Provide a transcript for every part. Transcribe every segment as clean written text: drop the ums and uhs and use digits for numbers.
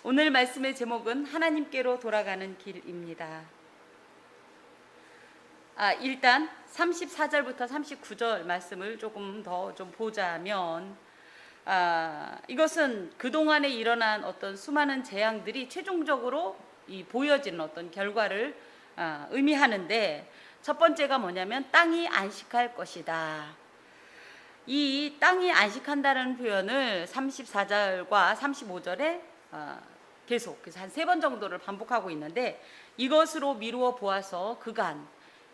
오늘 말씀의 제목은 하나님께로 돌아가는 길입니다. 일단 34절부터 39절 말씀을 조금 더 보자면, 이것은 그동안에 일어난 어떤 수많은 재앙들이 최종적으로 보여지는 어떤 결과를 의미하는데, 첫 번째가 뭐냐면 땅이 안식할 것이다. 이 땅이 안식한다는 표현을 34절과 35절에 계속 한 3번 정도를 반복하고 있는데, 이것으로 미루어 보아서 그간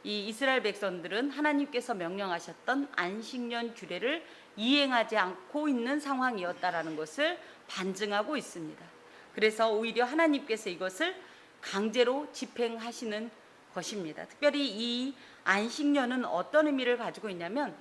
이 이스라엘 백성들은 하나님께서 명령하셨던 안식년 규례를 이행하지 않고 있는 상황이었다라는 것을 반증하고 있습니다. 그래서 오히려 하나님께서 이것을 강제로 집행하시는 것입니다. 특별히 이 안식년은 어떤 의미를 가지고 있냐면,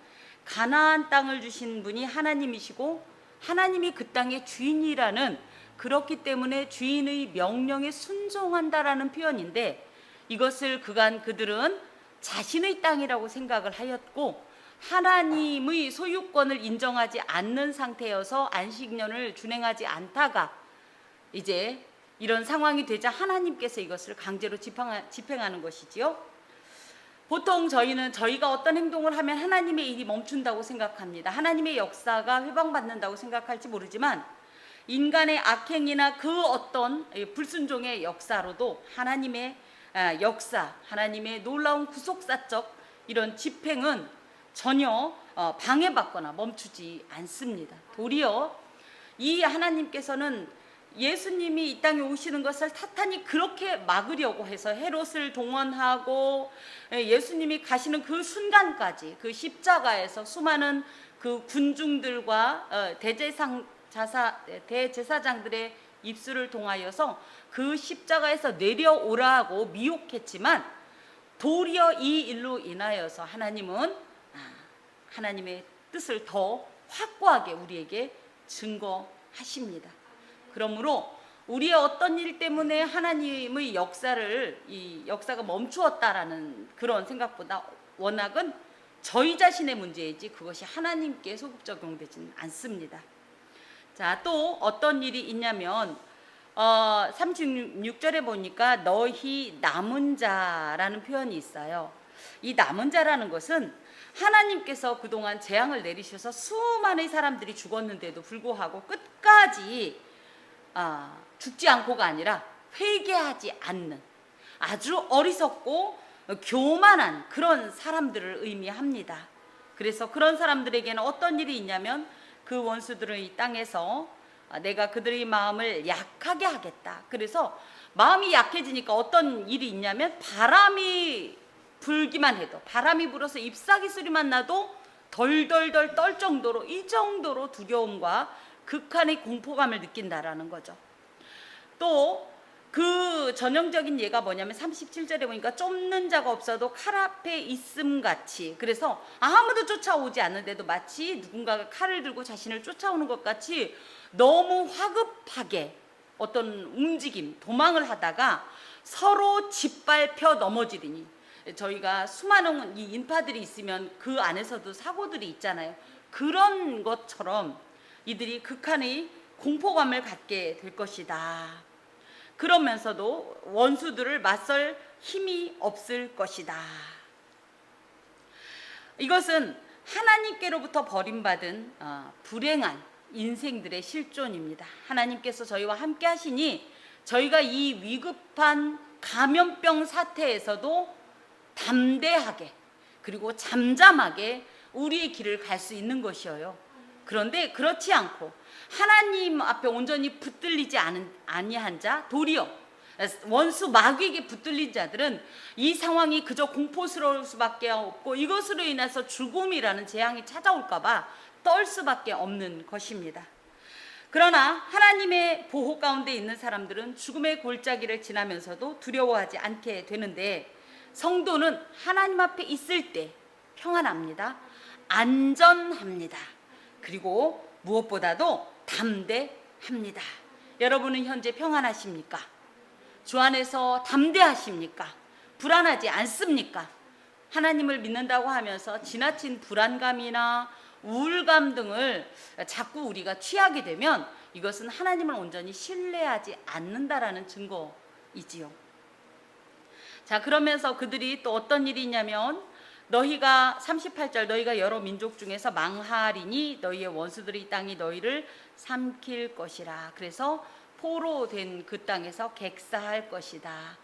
가나안 땅을 주신 분이 하나님이시고 하나님이 그 땅의 주인이라는, 그렇기 때문에 주인의 명령에 순종한다라는 표현인데, 이것을 그간 그들은 자신의 땅이라고 생각을 하였고 하나님의 소유권을 인정하지 않는 상태여서 안식년을 준행하지 않다가 이제 이런 상황이 되자 하나님께서 이것을 강제로 집행하는 것이지요. 보통 저희가 어떤 행동을 하면 하나님의 일이 멈춘다고 생각합니다. 하나님의 역사가 회방받는다고 생각할지 모르지만, 인간의 악행이나 그 어떤 불순종의 역사로도 하나님의 역사, 하나님의 놀라운 구속사적 이런 집행은 전혀 방해받거나 멈추지 않습니다. 도리어 이 하나님께서는 예수님이 이 땅에 오시는 것을 사탄이 그렇게 막으려고 해서 헤롯을 동원하고, 예수님이 가시는 그 순간까지 그 십자가에서 수많은 그 군중들과 대제사장들의 입술을 통하여서 그 십자가에서 내려오라고 미혹했지만, 도리어 이 일로 인하여서 하나님은 하나님의 뜻을 더 확고하게 우리에게 증거하십니다. 그러므로 우리의 어떤 일 때문에 하나님의 역사가 멈추었다라는 그런 생각보다 워낙은 저희 자신의 문제이지 그것이 하나님께 소급 적용되지는 않습니다. 자, 또 어떤 일이 있냐면 36절에 보니까 너희 남은 자라는 표현이 있어요. 이 남은 자라는 것은 하나님께서 그동안 재앙을 내리셔서 수많은 사람들이 죽었는데도 불구하고 끝까지 죽지 않고가 아니라 회개하지 않는 아주 어리석고 교만한 그런 사람들을 의미합니다. 그래서 그런 사람들에게는 어떤 일이 있냐면, 그 원수들은 이 땅에서 내가 그들의 마음을 약하게 하겠다. 그래서 마음이 약해지니까 어떤 일이 있냐면, 바람이 불기만 해도, 바람이 불어서 잎사귀 소리만 나도 덜덜덜 떨 정도로, 이 정도로 두려움과 극한의 공포감을 느낀다라는 거죠. 또 그 전형적인 예가 뭐냐면 37절에 보니까 쫓는 자가 없어도 칼 앞에 있음 같이, 그래서 아무도 쫓아오지 않는데도 마치 누군가가 칼을 들고 자신을 쫓아오는 것 같이 너무 화급하게 어떤 움직임, 도망을 하다가 서로 짓밟혀 넘어지리니, 저희가 수많은 이 인파들이 있으면 그 안에서도 사고들이 있잖아요. 그런 것처럼 이들이 극한의 공포감을 갖게 될 것이다. 그러면서도 원수들을 맞설 힘이 없을 것이다. 이것은 하나님께로부터 버림받은 불행한 인생들의 실존입니다. 하나님께서 저희와 함께 하시니 저희가 이 위급한 감염병 사태에서도 담대하게 그리고 잠잠하게 우리의 길을 갈 수 있는 것이어요. 그런데 그렇지 않고 하나님 앞에 온전히 붙들리지 아니한 자, 도리어 원수 마귀에게 붙들린 자들은 이 상황이 그저 공포스러울 수밖에 없고, 이것으로 인해서 죽음이라는 재앙이 찾아올까봐 떨 수밖에 없는 것입니다. 그러나 하나님의 보호 가운데 있는 사람들은 죽음의 골짜기를 지나면서도 두려워하지 않게 되는데, 성도는 하나님 앞에 있을 때 평안합니다. 안전합니다. 그리고 무엇보다도 담대합니다. 여러분은 현재 평안하십니까? 주 안에서 담대하십니까? 불안하지 않습니까? 하나님을 믿는다고 하면서 지나친 불안감이나 우울감 등을 자꾸 우리가 취하게 되면 이것은 하나님을 온전히 신뢰하지 않는다라는 증거이지요. 자, 그러면서 그들이 또 어떤 일이 있냐면 너희가 38절 너희가 여러 민족 중에서 망하리니 너희의 원수들이 이 땅이 너희를 삼킬 것이라. 그래서 포로된 그 땅에서 객사할 것이다.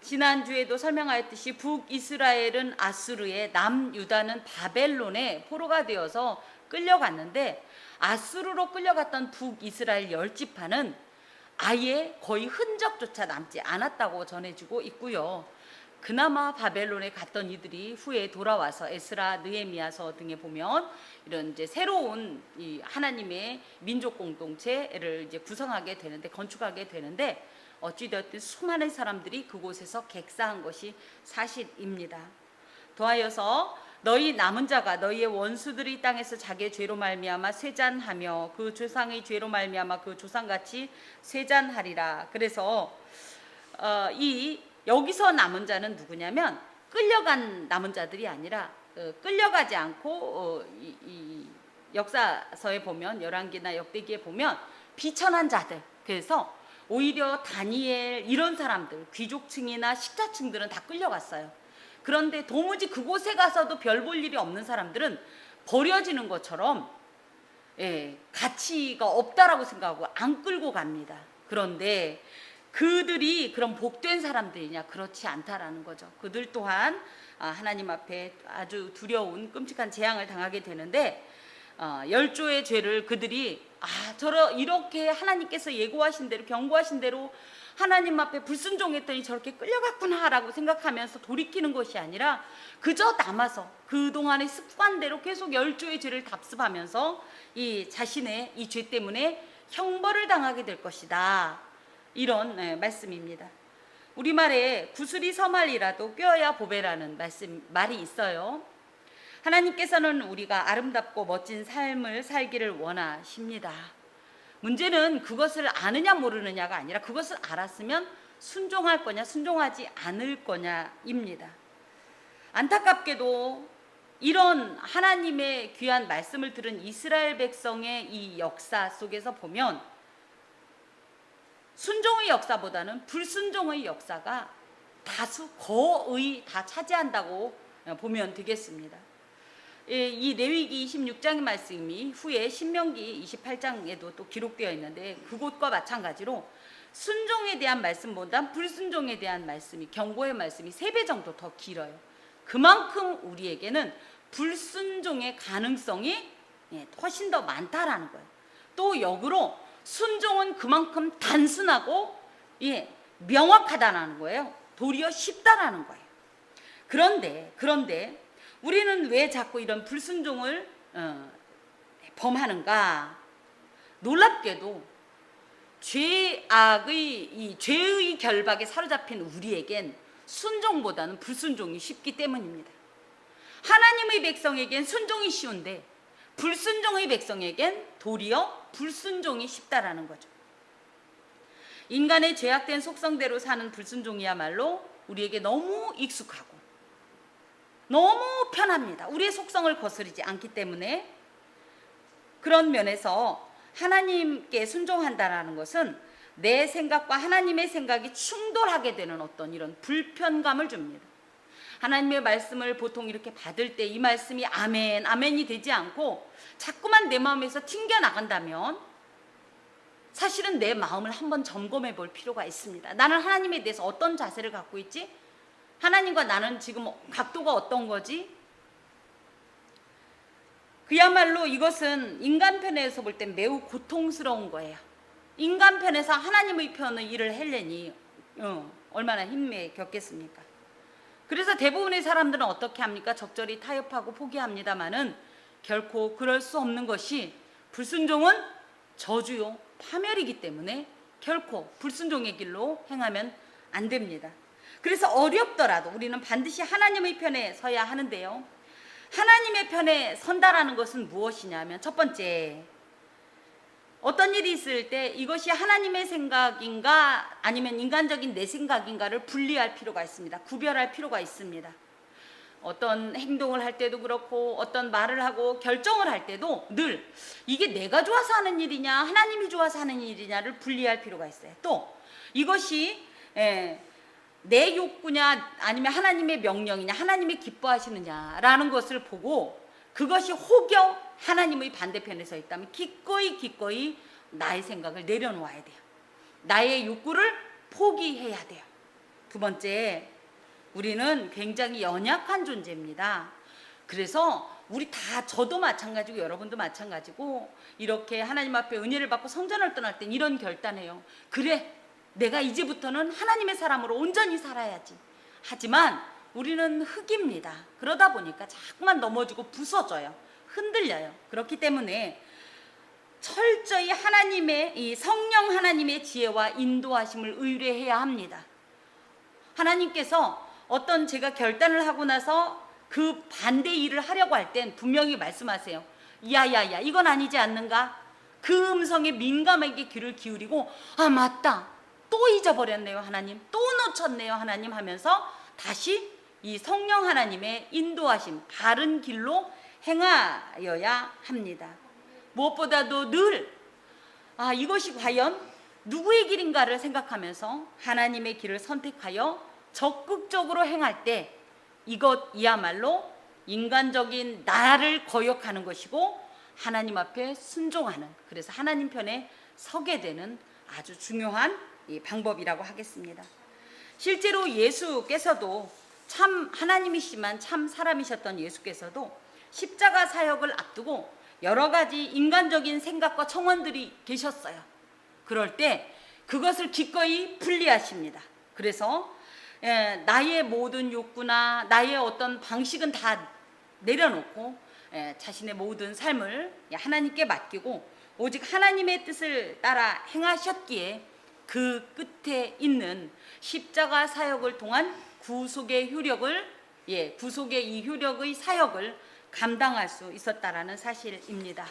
지난주에도 설명하였듯이 북이스라엘은 아수르에, 남유다는 바벨론에 포로가 되어서 끌려갔는데 아수르로 끌려갔던 북이스라엘 10지파는 아예 거의 흔적조차 남지 않았다고 전해지고 있고요. 그나마 바벨론에 갔던 이들이 후에 돌아와서 에스라, 느헤미야서 등에 보면 이런 이제 새로운 이 하나님의 민족 공동체를 이제 구성하게 되는데, 건축하게 되는데, 어찌되었든 수많은 사람들이 그곳에서 객사한 것이 사실입니다. 더하여서 너희 남은 자가 너희의 원수들이 땅에서 자기의 죄로 말미암아 쇠잔하며 그 조상의 죄로 말미암아 그 조상같이 쇠잔하리라. 그래서 이 여기서 남은 자는 누구냐면 끌려간 남은 자들이 아니라 끌려가지 않고 이 역사서에 보면 열왕기나 역대기에 보면 비천한 자들, 그래서 오히려 다니엘 이런 사람들, 귀족층이나 식자층들은 다 끌려갔어요. 그런데 도무지 그곳에 가서도 별 볼 일이 없는 사람들은 버려지는 것처럼 가치가 없다라고 생각하고 안 끌고 갑니다. 그런데 그들이 그런 복된 사람들이냐? 그렇지 않다라는 거죠. 그들 또한 하나님 앞에 아주 두려운 끔찍한 재앙을 당하게 되는데, 열조의 죄를 그들이 이렇게 하나님께서 예고하신 대로, 경고하신 대로 하나님 앞에 불순종했더니 저렇게 끌려갔구나라고 생각하면서 돌이키는 것이 아니라 그저 남아서 그동안의 습관대로 계속 열조의 죄를 답습하면서 이 자신의 이 죄 때문에 형벌을 당하게 될 것이다, 이런 말씀입니다. 우리말에 구슬이 서말이라도 꿰어야 보배라는 말이 있어요. 하나님께서는 우리가 아름답고 멋진 삶을 살기를 원하십니다. 문제는 그것을 아느냐 모르느냐가 아니라 그것을 알았으면 순종할 거냐 순종하지 않을 거냐입니다. 안타깝게도 이런 하나님의 귀한 말씀을 들은 이스라엘 백성의 이 역사 속에서 보면 순종의 역사보다는 불순종의 역사가 다수 거의 다 차지한다고 보면 되겠습니다. 이 레위기 26장의 말씀이 후에 신명기 28장에도 또 기록되어 있는데, 그것과 마찬가지로 순종에 대한 말씀보다 불순종에 대한 말씀이, 경고의 말씀이 3배 정도 더 길어요. 그만큼 우리에게는 불순종의 가능성이 훨씬 더 많다라는 거예요. 또 역으로 순종은 그만큼 단순하고 명확하다라는 거예요. 도리어 쉽다라는 거예요. 그런데 우리는 왜 자꾸 이런 불순종을 범하는가? 놀랍게도 죄의 결박에 사로잡힌 우리에겐 순종보다는 불순종이 쉽기 때문입니다. 하나님의 백성에겐 순종이 쉬운데 불순종의 백성에겐 도리어 불순종이 쉽다라는 거죠. 인간의 죄악된 속성대로 사는 불순종이야말로 우리에게 너무 익숙하고 너무 편합니다. 우리의 속성을 거스르지 않기 때문에. 그런 면에서 하나님께 순종한다는 것은 내 생각과 하나님의 생각이 충돌하게 되는 어떤 이런 불편감을 줍니다. 하나님의 말씀을 보통 이렇게 받을 때 이 말씀이 아멘, 아멘이 되지 않고 자꾸만 내 마음에서 튕겨나간다면 사실은 내 마음을 한번 점검해 볼 필요가 있습니다. 나는 하나님에 대해서 어떤 자세를 갖고 있지? 하나님과 나는 지금 각도가 어떤 거지? 그야말로 이것은 인간 편에서 볼 땐 매우 고통스러운 거예요. 인간 편에서 하나님의 편의 일을 하려니 얼마나 힘에 겪겠습니까? 그래서 대부분의 사람들은 어떻게 합니까? 적절히 타협하고 포기합니다마는 결코 그럴 수 없는 것이, 불순종은 저주요 파멸이기 때문에 결코 불순종의 길로 행하면 안 됩니다. 그래서 어렵더라도 우리는 반드시 하나님의 편에 서야 하는데요. 하나님의 편에 선다라는 것은 무엇이냐면, 첫 번째, 어떤 일이 있을 때 이것이 하나님의 생각인가 아니면 인간적인 내 생각인가를 분리할 필요가 있습니다. 구별할 필요가 있습니다. 어떤 행동을 할 때도 그렇고 어떤 말을 하고 결정을 할 때도 늘 이게 내가 좋아서 하는 일이냐 하나님이 좋아서 하는 일이냐를 분리할 필요가 있어요. 또 이것이 내 욕구냐 아니면 하나님의 명령이냐 하나님이 기뻐하시느냐라는 것을 보고 그것이 혹여 하나님의 반대편에 서 있다면 기꺼이 나의 생각을 내려놓아야 돼요. 나의 욕구를 포기해야 돼요. 두 번째, 우리는 굉장히 연약한 존재입니다. 그래서 우리 다, 저도 마찬가지고 여러분도 마찬가지고 이렇게 하나님 앞에 은혜를 받고 성전을 떠날 땐 이런 결단해요. 그래, 내가 이제부터는 하나님의 사람으로 온전히 살아야지. 하지만 우리는 흙입니다. 그러다 보니까 자꾸만 넘어지고 부서져요. 흔들려요. 그렇기 때문에 철저히 하나님의 이 성령 하나님의 지혜와 인도하심을 의뢰해야 합니다. 하나님께서 어떤 제가 결단을 하고 나서 그 반대 일을 하려고 할 땐 분명히 말씀하세요. 야야야, 이건 아니지 않는가? 그 음성에 민감하게 귀를 기울이고, 아 맞다, 또 잊어버렸네요 하나님, 또 놓쳤네요 하나님 하면서 다시 이 성령 하나님의 인도하심, 바른 길로 행하여야 합니다. 무엇보다도 늘 이것이 과연 누구의 길인가를 생각하면서 하나님의 길을 선택하여 적극적으로 행할 때 이것이야말로 인간적인 나를 거역하는 것이고 하나님 앞에 순종하는, 그래서 하나님 편에 서게 되는 아주 중요한 이 방법이라고 하겠습니다. 실제로 예수께서도 참 하나님이시지만 참 사람이셨던 예수께서도 십자가 사역을 앞두고 여러 가지 인간적인 생각과 청원들이 계셨어요. 그럴 때 그것을 기꺼이 분리하십니다. 그래서 나의 모든 욕구나 나의 어떤 방식은 다 내려놓고 자신의 모든 삶을 하나님께 맡기고 오직 하나님의 뜻을 따라 행하셨기에 그 끝에 있는 십자가 사역을 통한 구속의 효력을 구속의 이 효력의 사역을 감당할 수 있었다라는 사실입니다.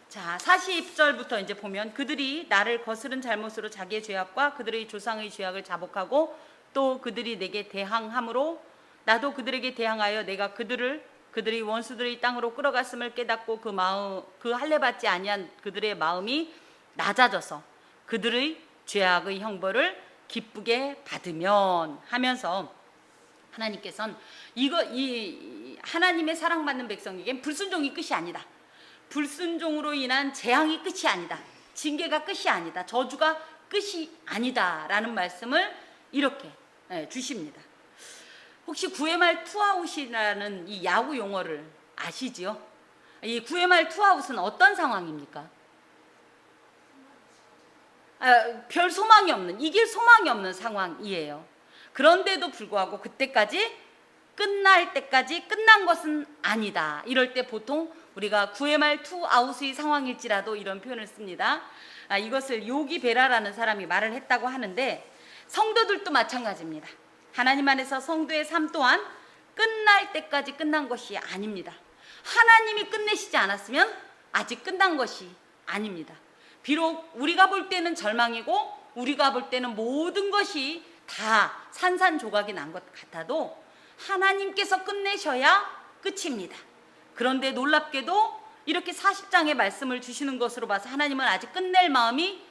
자, 40절부터 이제 보면 그들이 나를 거스른 잘못으로 자기의 죄악과 그들의 조상의 죄악을 자복하고 또 그들이 내게 대항함으로 나도 그들에게 대항하여 내가 그들의 원수들의 땅으로 끌어갔음을 깨닫고 그 할례 받지 아니한 그들의 마음이 낮아져서 그들의 죄악의 형벌을 기쁘게 받으면 하면서 하나님께서는 이 하나님의 사랑받는 백성에겐 불순종이 끝이 아니다. 불순종으로 인한 재앙이 끝이 아니다. 징계가 끝이 아니다. 저주가 끝이 아니다라는 말씀을 이렇게 주십니다. 혹시 9회 말 투아웃이라는 이 야구 용어를 아시지요? 이 9회 말 투아웃은 어떤 상황입니까? 별 소망이 없는, 이길 소망이 없는 상황이에요. 그런데도 불구하고 그때까지 끝날 때까지 끝난 것은 아니다. 이럴 때 보통 우리가 9회 말 투아웃의 상황일지라도 이런 표현을 씁니다. 이것을 요기 베라라는 사람이 말을 했다고 하는데 성도들도 마찬가지입니다. 하나님 안에서 성도의 삶 또한 끝날 때까지 끝난 것이 아닙니다. 하나님이 끝내시지 않았으면 아직 끝난 것이 아닙니다. 비록 우리가 볼 때는 절망이고 우리가 볼 때는 모든 것이 다 산산조각이 난 것 같아도 하나님께서 끝내셔야 끝입니다. 그런데 놀랍게도 이렇게 40장의 말씀을 주시는 것으로 봐서 하나님은 아직 끝낼 마음이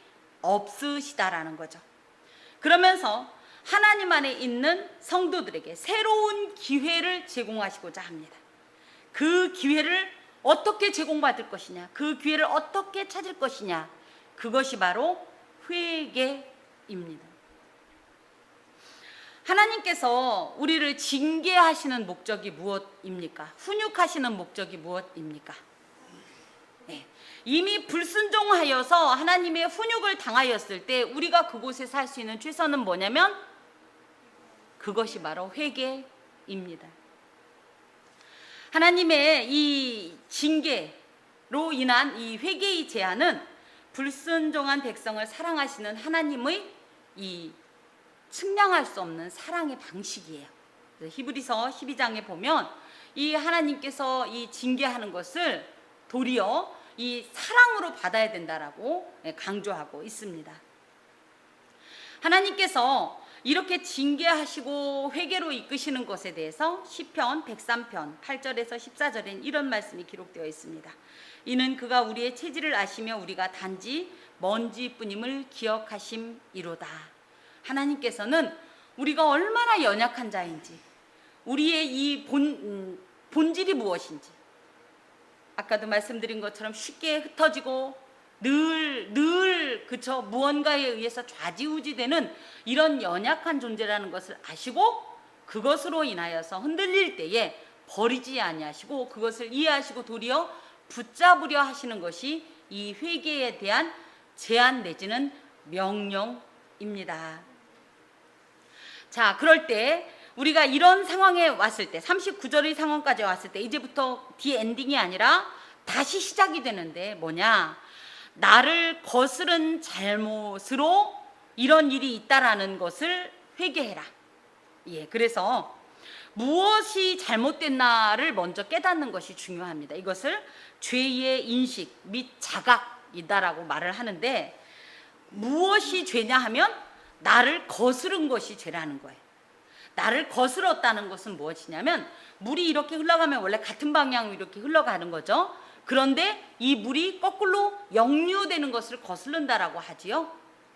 없으시다라는 거죠. 그러면서 하나님 안에 있는 성도들에게 새로운 기회를 제공하시고자 합니다. 그 기회를 어떻게 제공받을 것이냐, 그 기회를 어떻게 찾을 것이냐, 그것이 바로 회개입니다. 하나님께서 우리를 징계하시는 목적이 무엇입니까? 훈육하시는 목적이 무엇입니까? 이미 불순종하여서 하나님의 훈육을 당하였을 때 우리가 그곳에 살 수 있는 최선은 뭐냐면 그것이 바로 회개입니다. 하나님의 이 징계로 인한 이 회개의 제한은 불순종한 백성을 사랑하시는 하나님의 이 측량할 수 없는 사랑의 방식이에요. 히브리서 12장에 보면 이 하나님께서 이 징계하는 것을 도리어 이 사랑으로 받아야 된다라고 강조하고 있습니다. 하나님께서 이렇게 징계하시고 회개로 이끄시는 것에 대해서 시편 103편 8절에서 14절엔 이런 말씀이 기록되어 있습니다. 이는 그가 우리의 체질을 아시며 우리가 단지 먼지뿐임을 기억하심이로다. 하나님께서는 우리가 얼마나 연약한 자인지, 우리의 이 본질이 무엇인지, 아까도 말씀드린 것처럼 쉽게 흩어지고 늘 그쵸, 무언가에 의해서 좌지우지되는 이런 연약한 존재라는 것을 아시고 그것으로 인하여서 흔들릴 때에 버리지 아니하시고 그것을 이해하시고 도리어 붙잡으려 하시는 것이 이 회개에 대한 제안 내지는 명령입니다. 자, 그럴 때 우리가 이런 상황에 왔을 때 39절의 상황까지 왔을 때 이제부터 디엔딩이 아니라 다시 시작이 되는데 뭐냐, 나를 거스른 잘못으로 이런 일이 있다라는 것을 회개해라. 예, 그래서 무엇이 잘못됐나를 먼저 깨닫는 것이 중요합니다. 이것을 죄의 인식 및 자각이다라고 말을 하는데, 무엇이 죄냐 하면 나를 거스른 것이 죄라는 거예요. 나를 거스렀다는 것은 무엇이냐면, 물이 이렇게 흘러가면 원래 같은 방향으로 이렇게 흘러가는 거죠. 그런데 이 물이 거꾸로 역류되는 것을 거스른다라고 하지요.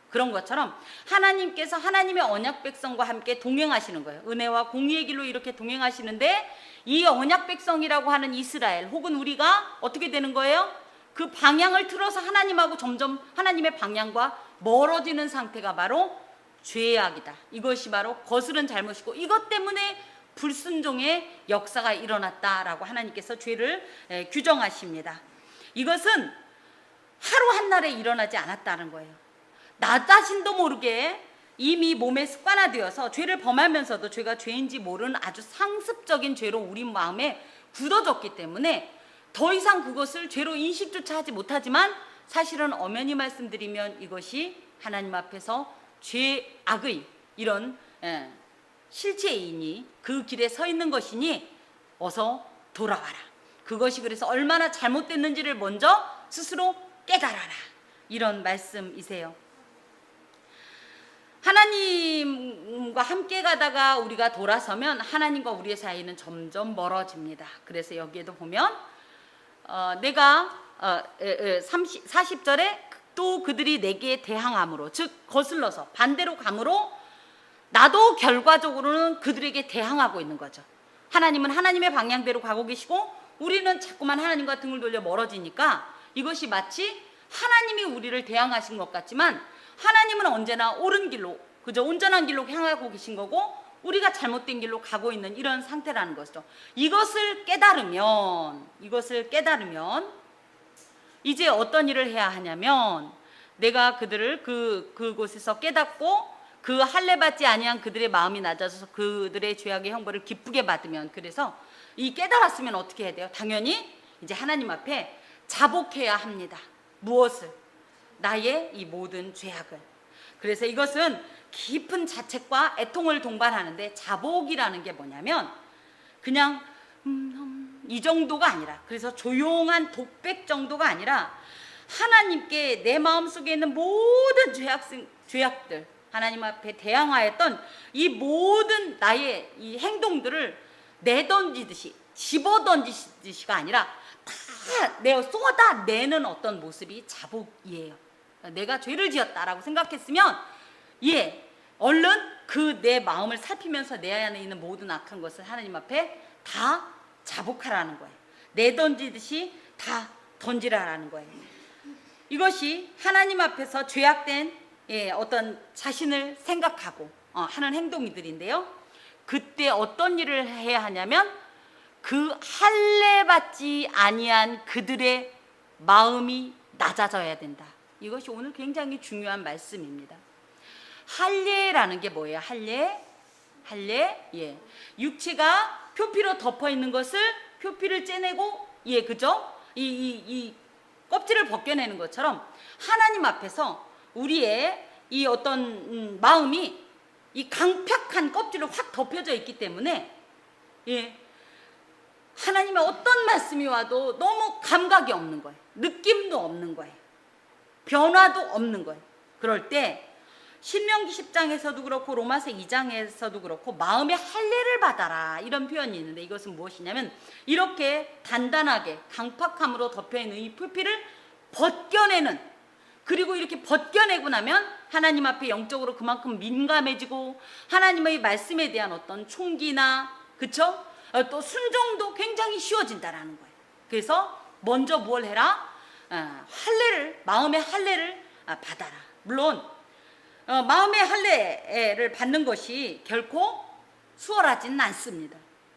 그런 것처럼 하나님께서 하나님의 언약 백성과 함께 동행하시는 거예요. 은혜와 공의의 길로 이렇게 동행하시는데, 이 언약 백성이라고 하는 이스라엘 혹은 우리가 어떻게 되는 거예요? 그 방향을 틀어서 하나님하고 점점 하나님의 방향과 멀어지는 상태가 바로 죄악이다. 이것이 바로 거스른 잘못이고, 이것 때문에 불순종의 역사가 일어났다라고 하나님께서 죄를 규정하십니다. 이것은 하루 한날에 일어나지 않았다는 거예요. 나 자신도 모르게 이미 몸에 습관화되어서 죄를 범하면서도 죄가 죄인지 모르는 아주 상습적인 죄로 우리 마음에 굳어졌기 때문에 더 이상 그것을 죄로 인식조차 하지 못하지만, 사실은 엄연히 말씀드리면 이것이 하나님 앞에서 죄악의 이런 실체이니 그 길에 서 있는 것이니 어서 돌아와라. 그것이 그래서 얼마나 잘못됐는지를 먼저 스스로 깨달아라. 이런 말씀이세요. 하나님과 함께 가다가 우리가 돌아서면 하나님과 우리의 사이는 점점 멀어집니다. 그래서 여기에도 보면 내가 40절에 또 그들이 내게 대항함으로, 즉 거슬러서 반대로 감으로 나도 결과적으로는 그들에게 대항하고 있는 거죠. 하나님은 하나님의 방향대로 가고 계시고 우리는 자꾸만 하나님과 등을 돌려 멀어지니까 이것이 마치 하나님이 우리를 대항하신 것 같지만, 하나님은 언제나 옳은 길로, 그저 온전한 길로 향하고 계신 거고 우리가 잘못된 길로 가고 있는 이런 상태라는 것이죠. 이것을 깨달으면 이제 어떤 일을 해야 하냐면, 내가 그들을 그곳에서 깨닫고 그 할례 받지 아니한 그들의 마음이 낮아져서 그들의 죄악의 형벌을 기쁘게 받으면, 그래서 이 깨달았으면 어떻게 해야 돼요? 당연히 이제 하나님 앞에 자복해야 합니다. 무엇을? 나의 이 모든 죄악을. 그래서 이것은 깊은 자책과 애통을 동반하는데, 자복이라는 게 뭐냐면 그냥 이 정도가 아니라, 그래서 조용한 독백 정도가 아니라 하나님께 내 마음속에 있는 모든 죄악들, 하나님 앞에 대항하였던 이 모든 나의 이 행동들을 내던지듯이, 집어던지듯이가 아니라 다 쏟아내는 어떤 모습이 자복이에요. 내가 죄를 지었다라고 생각했으면 얼른 그 내 마음을 살피면서 내 안에 있는 모든 악한 것을 하나님 앞에 다 자복하라는 거예요. 내던지듯이 다 던지라라는 거예요. 이것이 하나님 앞에서 죄악된 어떤 자신을 생각하고 하는 행동들인데요. 그때 어떤 일을 해야 하냐면, 그 할례 받지 아니한 그들의 마음이 낮아져야 된다. 이것이 오늘 굉장히 중요한 말씀입니다. 할례라는 게 뭐예요? 할례, 육체가 표피로 덮어 있는 것을 표피를 째내고, 그죠? 이 껍질을 벗겨내는 것처럼 하나님 앞에서 우리의 이 어떤 마음이 이 강팍한 껍질로 확 덮여져 있기 때문에 하나님의 어떤 말씀이 와도 너무 감각이 없는 거예요. 느낌도 없는 거예요. 변화도 없는 거예요. 그럴 때 신명기 10장에서도 그렇고 로마서 2장에서도 그렇고 마음의 할례를 받아라 이런 표현이 있는데, 이것은 무엇이냐면 이렇게 단단하게 강팍함으로 덮여있는 이 표피를 벗겨내는, 그리고 이렇게 벗겨내고 나면 하나님 앞에 영적으로 그만큼 민감해지고 하나님의 말씀에 대한 어떤 총기나 그쵸? 또 순종도 굉장히 쉬워진다라는 거예요. 그래서 먼저 뭘 해라? 할례를, 마음의 할례를 받아라. 물론 마음의 할례를 받는 것이 결코 수월하지는 않습니다.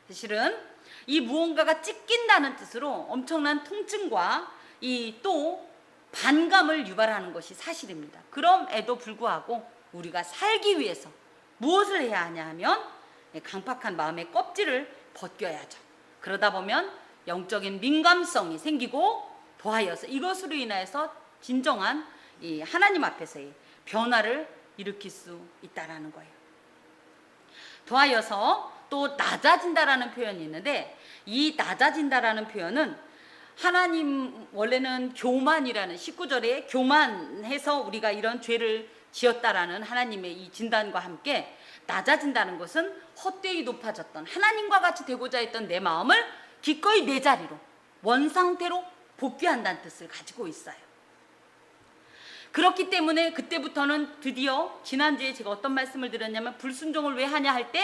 사실은 이 무언가가 찢긴다는 뜻으로 엄청난 통증과 이 또 반감을 유발하는 것이 사실입니다. 그럼에도 불구하고 우리가 살기 위해서 무엇을 해야 하냐 하면 강팍한 마음의 껍질을 벗겨야죠. 그러다 보면 영적인 민감성이 생기고 더하여서 이것으로 인하여서 진정한 이 하나님 앞에서의 변화를 일으킬 수 있다라는 거예요. 더하여서 또 낮아진다라는 표현이 있는데, 이 낮아진다라는 표현은 하나님, 원래는 교만이라는 19절에 교만해서 우리가 이런 죄를 지었다라는 하나님의 이 진단과 함께 낮아진다는 것은 헛되이 높아졌던 하나님과 같이 되고자 했던 내 마음을 기꺼이 내 자리로 원상태로 복귀한다는 뜻을 가지고 있어요. 그렇기 때문에 그때부터는 드디어 지난주에 제가 어떤 말씀을 드렸냐면, 불순종을 왜 하냐 할 때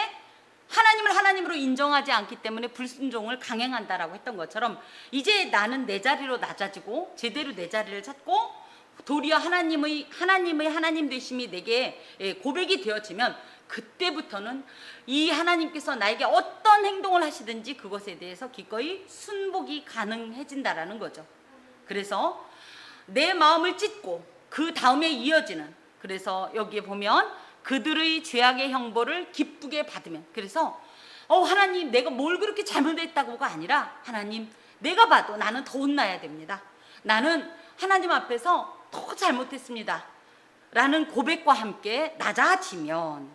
하나님을 하나님으로 인정하지 않기 때문에 불순종을 강행한다라고 했던 것처럼, 이제 나는 내 자리로 낮아지고 제대로 내 자리를 찾고 도리어 하나님의 하나님 되심이 내게 고백이 되어지면, 그때부터는 이 하나님께서 나에게 어떤 행동을 하시든지 그것에 대해서 기꺼이 순복이 가능해진다라는 거죠. 그래서 내 마음을 찢고 그 다음에 이어지는, 그래서 여기에 보면 그들의 죄악의 형벌을 기쁘게 받으면, 그래서 하나님 내가 뭘 그렇게 잘못했다고가 아니라, 하나님 내가 봐도 나는 더 혼나야 됩니다. 나는 하나님 앞에서 더 잘못했습니다 라는 고백과 함께 낮아지면,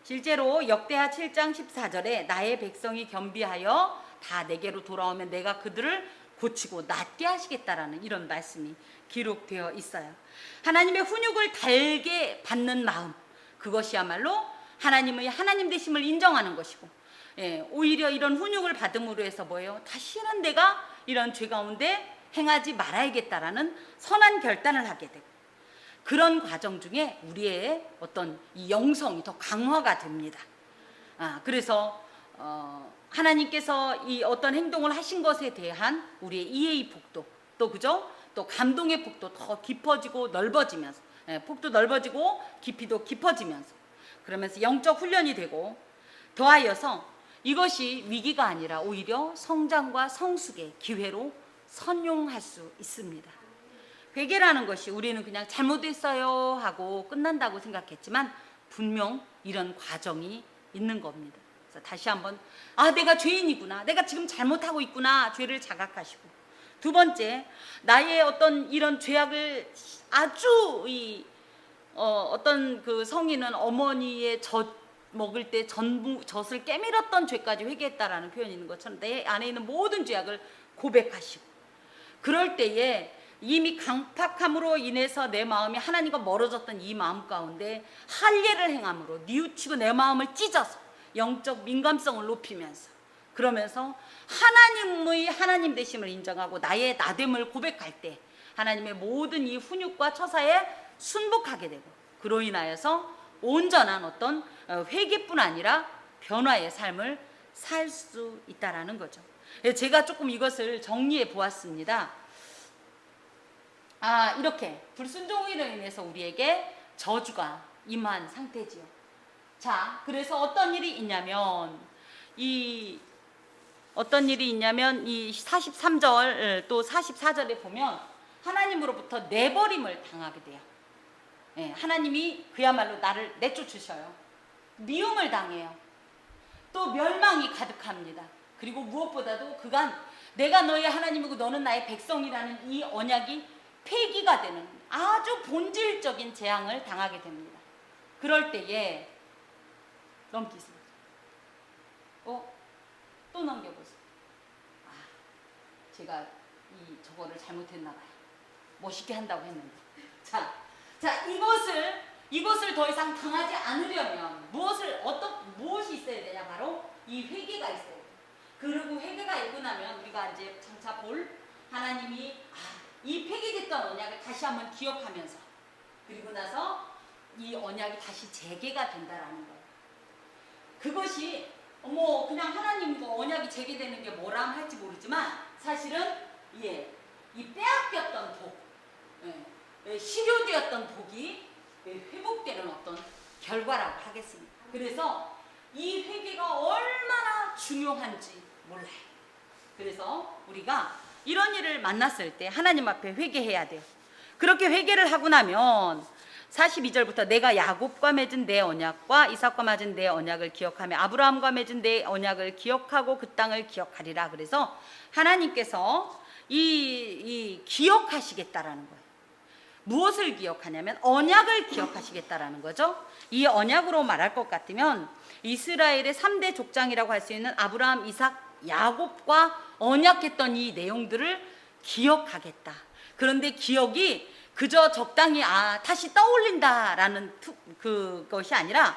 실제로 역대하 7장 14절에 나의 백성이 겸비하여 다 내게로 돌아오면 내가 그들을 고치고 낫게 하시겠다라는 이런 말씀이 기록되어 있어요. 하나님의 훈육을 달게 받는 마음, 그것이야말로 하나님의 하나님 되심을 인정하는 것이고, 오히려 이런 훈육을 받음으로 해서 뭐예요? 다시는 내가 이런 죄 가운데 행하지 말아야겠다라는 선한 결단을 하게 되고, 그런 과정 중에 우리의 어떤 이 영성이 더 강화가 됩니다. 그래서 하나님께서 이 어떤 행동을 하신 것에 대한 우리의 이해의 폭도, 또 그죠? 또 감동의 폭도 더 깊어지고 넓어지면서, 폭도 넓어지고 깊이도 깊어지면서, 그러면서 영적 훈련이 되고, 더하여서 이것이 위기가 아니라 오히려 성장과 성숙의 기회로 선용할 수 있습니다. 회개라는 것이 우리는 그냥 잘못했어요 하고 끝난다고 생각했지만 분명 이런 과정이 있는 겁니다. 그래서 다시 한번 내가 죄인이구나, 내가 지금 잘못하고 있구나, 죄를 자각하시고, 두 번째, 나의 어떤 이런 죄악을 아주 어떤 그 성인은 어머니의 젖 먹을 때 젖을 깨밀었던 죄까지 회개했다라는 표현이 있는 것처럼 내 안에 있는 모든 죄악을 고백하시고, 그럴 때에 이미 강팍함으로 인해서 내 마음이 하나님과 멀어졌던 이 마음 가운데 할례를 행함으로 뉘우치고 내 마음을 찢어서 영적 민감성을 높이면서, 그러면서 하나님의 하나님 되심을 인정하고 나의 나됨을 고백할 때 하나님의 모든 이 훈육과 처사에 순복하게 되고, 그로 인하여서 온전한 어떤 회개뿐 아니라 변화의 삶을 살 수 있다라는 거죠. 제가 조금 이것을 정리해 보았습니다. 이렇게 불순종으로 인해서 우리에게 저주가 임한 상태지요. 자, 그래서 어떤 일이 있냐면 이 43절 또 44절에 보면 하나님으로부터 내버림을 당하게 돼요. 하나님이 그야말로 나를 내쫓으셔요. 미움을 당해요. 또 멸망이 가득합니다. 그리고 무엇보다도 그간 내가 너의 하나님이고 너는 나의 백성이라는 이 언약이 폐기가 되는 아주 본질적인 재앙을 당하게 됩니다. 그럴 때에 넘기세요. 또 넘겨보세요. 제가 저거를 잘못했나 봐요. 멋있게 한다고 했는데. 자, 이것을 더 이상 당하지 않으려면 무엇이 있어야 되냐? 바로 이 회개가 있어야 돼요. 그리고 회개가 있고 나면 우리가 이제 장차 볼 하나님이 이 폐기됐던 언약을 다시 한번 기억하면서 그리고 나서 이 언약이 다시 재개가 된다라는 거예요. 그것이 그냥 하나님과 언약이 재개되는 게 뭐라 할지 모르지만 사실은 이 빼앗겼던 복, 실효되었던 복이 회복되는 어떤 결과라고 하겠습니다. 그래서 이 회개가 얼마나 중요한지 몰라요. 그래서 우리가 이런 일을 만났을 때 하나님 앞에 회개해야 돼요. 그렇게 회개를 하고 나면 42절부터 내가 야곱과 맺은 내 언약과 이삭과 맺은 내 언약을 기억하며 아브라함과 맺은 내 언약을 기억하고 그 땅을 기억하리라. 그래서 하나님께서 이 기억하시겠다라는 거예요. 무엇을 기억하냐면 언약을 기억하시겠다라는 거죠. 이 언약으로 말할 것 같으면 이스라엘의 3대 족장이라고 할 수 있는 아브라함, 이삭, 야곱과 언약했던 이 내용들을 기억하겠다. 그런데 기억이 그저 적당히 다시 떠올린다라는 그것이 아니라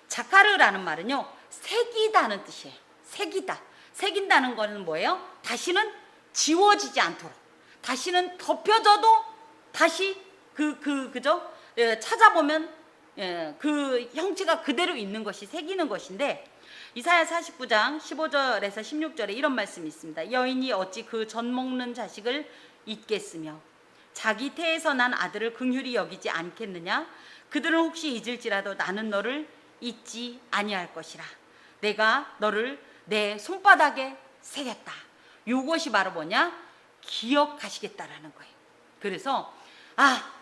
자카르라는 말은요, 새기다는 뜻이에요. 새기다. 새긴다는 거는 뭐예요? 다시는 지워지지 않도록, 다시는 덮여져도 다시 그죠? 찾아보면 그 형체가 그대로 있는 것이 새기는 것인데, 이사야 49장 15절에서 16절에 이런 말씀이 있습니다. 여인이 어찌 그 젖 먹는 자식을 잊겠으며 자기 태에서 난 아들을 긍휼히 여기지 않겠느냐? 그들은 혹시 잊을지라도 나는 너를 잊지 아니할 것이라. 내가 너를 내 손바닥에 새겼다. 이것이 바로 뭐냐? 기억하시겠다라는 거예요. 그래서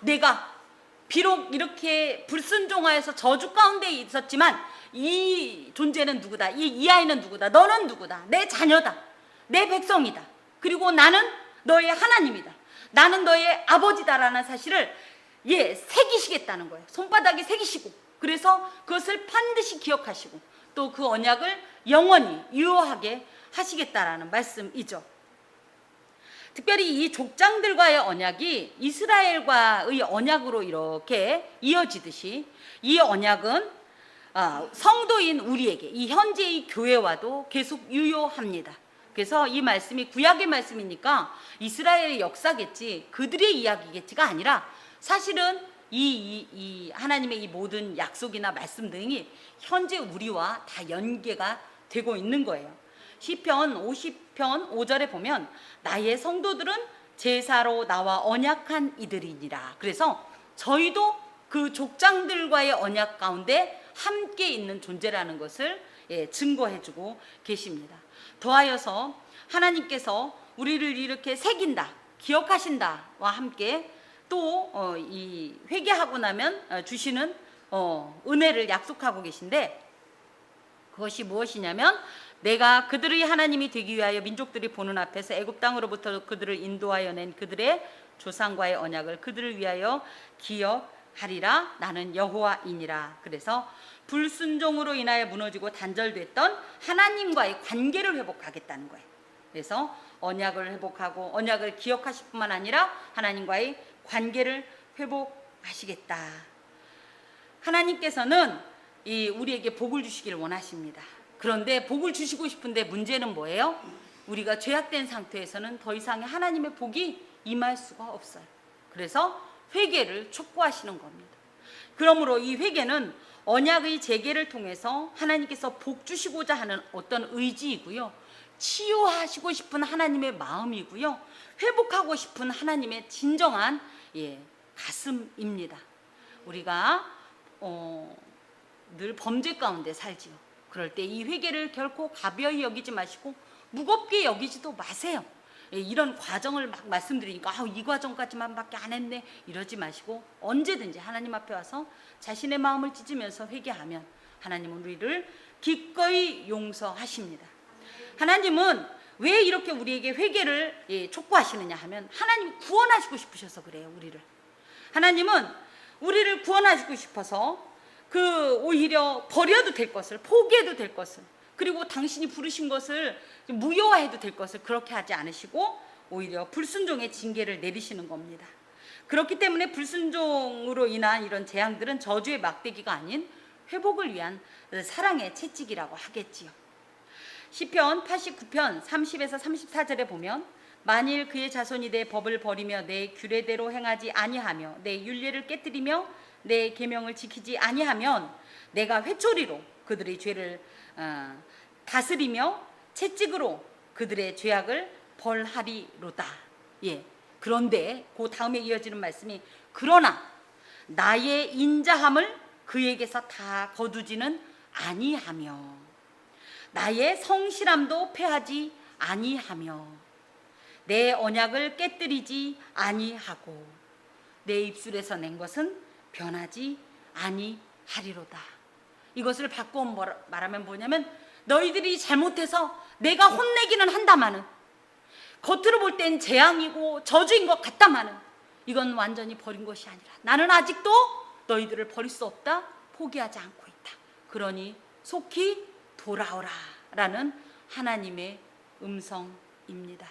내가 비록 이렇게 불순종하여서 저주 가운데 있었지만 이 존재는 누구다? 이 아이는 누구다? 너는 누구다? 내 자녀다. 내 백성이다. 그리고 나는 너의 하나님이다. 나는 너의 아버지다라는 사실을 새기시겠다는 거예요. 손바닥에 새기시고, 그래서 그것을 반드시 기억하시고 또 그 언약을 영원히 유효하게 하시겠다라는 말씀이죠. 특별히 이 족장들과의 언약이 이스라엘과의 언약으로 이렇게 이어지듯이 이 언약은 성도인 우리에게, 이 현재의 교회와도 계속 유효합니다. 그래서 이 말씀이 구약의 말씀이니까 이스라엘의 역사겠지, 그들의 이야기겠지가 아니라 사실은 이 하나님의 이 모든 약속이나 말씀 등이 현재 우리와 다 연계가 되고 있는 거예요. 시편 50편 5절에 보면 나의 성도들은 제사로 나와 언약한 이들이니라. 그래서 저희도 그 족장들과의 언약 가운데 함께 있는 존재라는 것을 증거해주고 계십니다. 더하여서 하나님께서 우리를 이렇게 새긴다, 기억하신다와 함께 또 이 회개하고 나면 주시는 은혜를 약속하고 계신데, 그것이 무엇이냐면 내가 그들의 하나님이 되기 위하여 민족들이 보는 앞에서 애굽 땅으로부터 그들을 인도하여 낸 그들의 조상과의 언약을 그들을 위하여 기억하리라. 나는 여호와이니라. 그래서 불순종으로 인하여 무너지고 단절됐던 하나님과의 관계를 회복하겠다는 거예요. 그래서 언약을 회복하고 언약을 기억하실 뿐만 아니라 하나님과의 관계를 회복하시겠다. 하나님께서는 우리에게 복을 주시기를 원하십니다. 그런데 복을 주시고 싶은데 문제는 뭐예요? 우리가 죄악된 상태에서는 더 이상의 하나님의 복이 임할 수가 없어요. 그래서 회개를 촉구하시는 겁니다. 그러므로 이 회개는 언약의 재개를 통해서 하나님께서 복 주시고자 하는 어떤 의지이고요, 치유하시고 싶은 하나님의 마음이고요, 회복하고 싶은 하나님의 진정한 가슴입니다. 우리가 늘 범죄 가운데 살지요. 그럴 때 이 회개를 결코 가벼이 여기지 마시고 무겁게 여기지도 마세요. 이런 과정을 막 말씀드리니까 이 과정까지만 밖에 안 했네 이러지 마시고 언제든지 하나님 앞에 와서 자신의 마음을 찢으면서 회개하면 하나님은 우리를 기꺼이 용서하십니다. 하나님은 왜 이렇게 우리에게 회개를 촉구하시느냐 하면 하나님이 구원하시고 싶으셔서 그래요. 하나님은 우리를 구원하시고 싶어서 오히려 버려도 될 것을, 포기해도 될 것을, 그리고 당신이 부르신 것을 무효화해도 될 것을 그렇게 하지 않으시고 오히려 불순종의 징계를 내리시는 겁니다. 그렇기 때문에 불순종으로 인한 이런 재앙들은 저주의 막대기가 아닌 회복을 위한 사랑의 채찍이라고 하겠지요. 시편 89편 30에서 34절에 보면 만일 그의 자손이 내 법을 버리며 내 규례대로 행하지 아니하며 내 율례를 깨뜨리며 내 계명을 지키지 아니하면 내가 회초리로 그들의 죄를 다스리며 채찍으로 그들의 죄악을 벌하리로다. 예. 그런데 그 다음에 이어지는 말씀이 그러나 나의 인자함을 그에게서 다 거두지는 아니하며 나의 성실함도 패하지 아니하며 내 언약을 깨뜨리지 아니하고 내 입술에서 낸 것은 변하지 아니하리로다. 이것을 바꿔 말하면 뭐냐면 너희들이 잘못해서 내가 혼내기는 한다마는 겉으로 볼 땐 재앙이고 저주인 것 같다마는 이건 완전히 버린 것이 아니라 나는 아직도 너희들을 버릴 수 없다. 포기하지 않고 있다. 그러니 속히 돌아오라 라는 하나님의 음성입니다.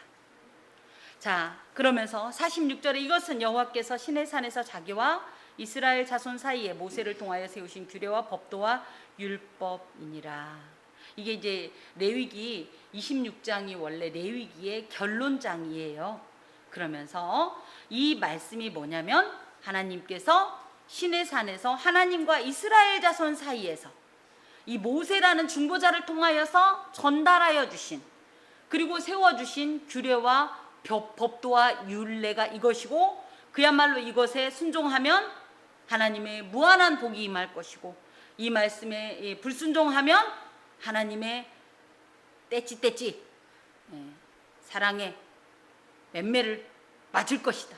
자, 그러면서 46절에 이것은 여호와께서 시내산에서 자기와 이스라엘 자손 사이에 모세를 통하여 세우신 규례와 법도와 율법이니라. 이게 이제 레위기 26장이 원래 레위기의 결론장이에요. 그러면서 이 말씀이 뭐냐면 하나님께서 시내산에서 하나님과 이스라엘 자손 사이에서 이 모세라는 중보자를 통하여서 전달하여 주신 그리고 세워주신 규례와 법도와 율례가 이것이고 그야말로 이것에 순종하면 하나님의 무한한 복이 임할 것이고 이 말씀에 불순종하면 하나님의 떼찌떼찌 사랑의 맴매를 맞을 것이다.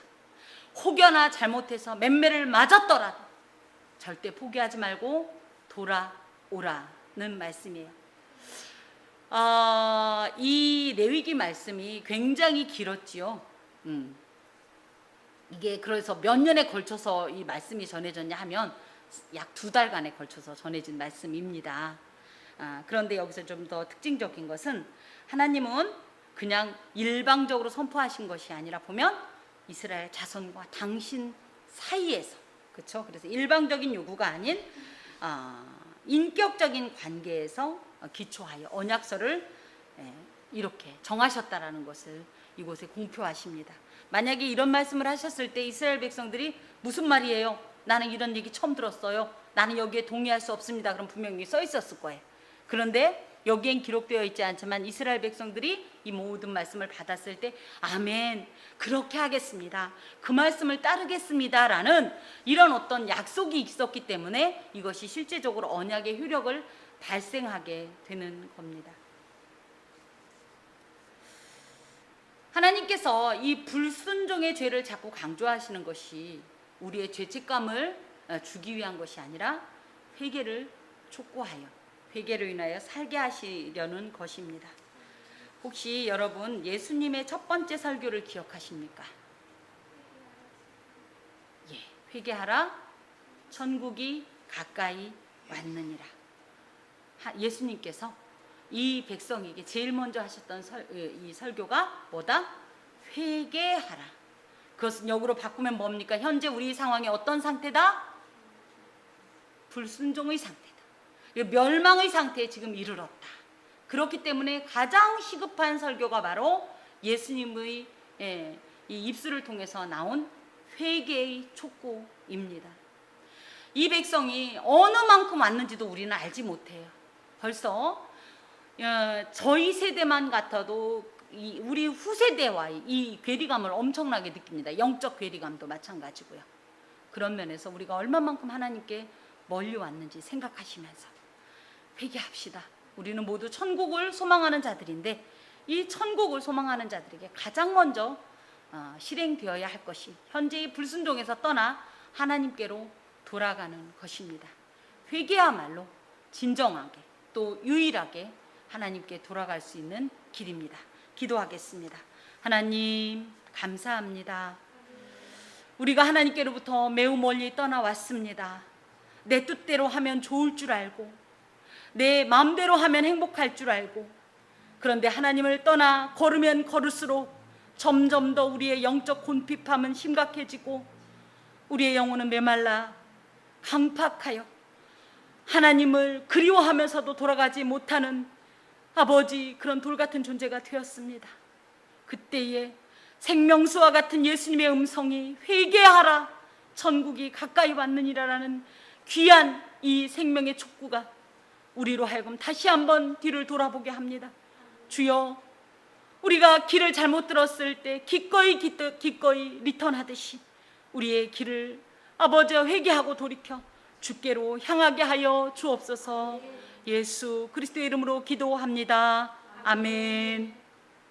혹여나 잘못해서 맴매를 맞았더라도 절대 포기하지 말고 돌아오라는 말씀이에요. 이 레위기 말씀이 굉장히 길었지요. 이게 그래서 몇 년에 걸쳐서 이 말씀이 전해졌냐 하면 약 2달간에 걸쳐서 전해진 말씀입니다. 그런데 여기서 좀 더 특징적인 것은 하나님은 그냥 일방적으로 선포하신 것이 아니라 보면 이스라엘 자손과 당신 사이에서 그렇죠. 그래서 일방적인 요구가 아닌 인격적인 관계에서 기초하여 언약서를 이렇게 정하셨다라는 것을 이곳에 공표하십니다. 만약에 이런 말씀을 하셨을 때 이스라엘 백성들이 무슨 말이에요? 나는 이런 얘기 처음 들었어요. 나는 여기에 동의할 수 없습니다. 그럼 분명히 써 있었을 거예요. 그런데 여기엔 기록되어 있지 않지만 이스라엘 백성들이 이 모든 말씀을 받았을 때 아멘, 그렇게 하겠습니다. 그 말씀을 따르겠습니다. 라는 이런 어떤 약속이 있었기 때문에 이것이 실제적으로 언약의 효력을 발생하게 되는 겁니다. 하나님께서 이 불순종의 죄를 자꾸 강조하시는 것이 우리의 죄책감을 주기 위한 것이 아니라 회개를 촉구하여 회개로 인하여 살게 하시려는 것입니다. 혹시 여러분 예수님의 첫 번째 설교를 기억하십니까? 예, 회개하라 천국이 가까이 왔느니라. 예수님께서 이 백성에게 제일 먼저 하셨던 이 설교가 뭐다? 회개하라. 그것은 역으로 바꾸면 뭡니까? 현재 우리 상황이 어떤 상태다? 불순종의 상태다. 멸망의 상태에 지금 이르렀다. 그렇기 때문에 가장 시급한 설교가 바로 예수님의 이 입술을 통해서 나온 회개의 촉구입니다. 이 백성이 어느 만큼 왔는지도 우리는 알지 못해요. 벌써 저희 세대만 같아도 우리 후세대와의 이 괴리감을 엄청나게 느낍니다. 영적 괴리감도 마찬가지고요. 그런 면에서 우리가 얼마만큼 하나님께 멀리 왔는지 생각하시면서 회개합시다. 우리는 모두 천국을 소망하는 자들인데 이 천국을 소망하는 자들에게 가장 먼저 실행되어야 할 것이 현재의 불순종에서 떠나 하나님께로 돌아가는 것입니다. 회개야말로 진정하게 또 유일하게 하나님께 돌아갈 수 있는 길입니다. 기도하겠습니다. 하나님 감사합니다. 우리가 하나님께로부터 매우 멀리 떠나왔습니다. 내 뜻대로 하면 좋을 줄 알고 내 마음대로 하면 행복할 줄 알고 그런데 하나님을 떠나 걸으면 걸을수록 점점 더 우리의 영적 곤핍함은 심각해지고 우리의 영혼은 메말라 강팍하여 하나님을 그리워하면서도 돌아가지 못하는 아버지, 그런 돌 같은 존재가 되었습니다. 그때에 생명수와 같은 예수님의 음성이 회개하라, 천국이 가까이 왔느니라라는 귀한 이 생명의 촉구가 우리로 하여금 다시 한번 뒤를 돌아보게 합니다. 주여, 우리가 길을 잘못 들었을 때 기꺼이 리턴하듯이 우리의 길을 아버지와 회개하고 돌이켜 주께로 향하게 하여 주옵소서. 예수 그리스도의 이름으로 기도합니다. 아멘.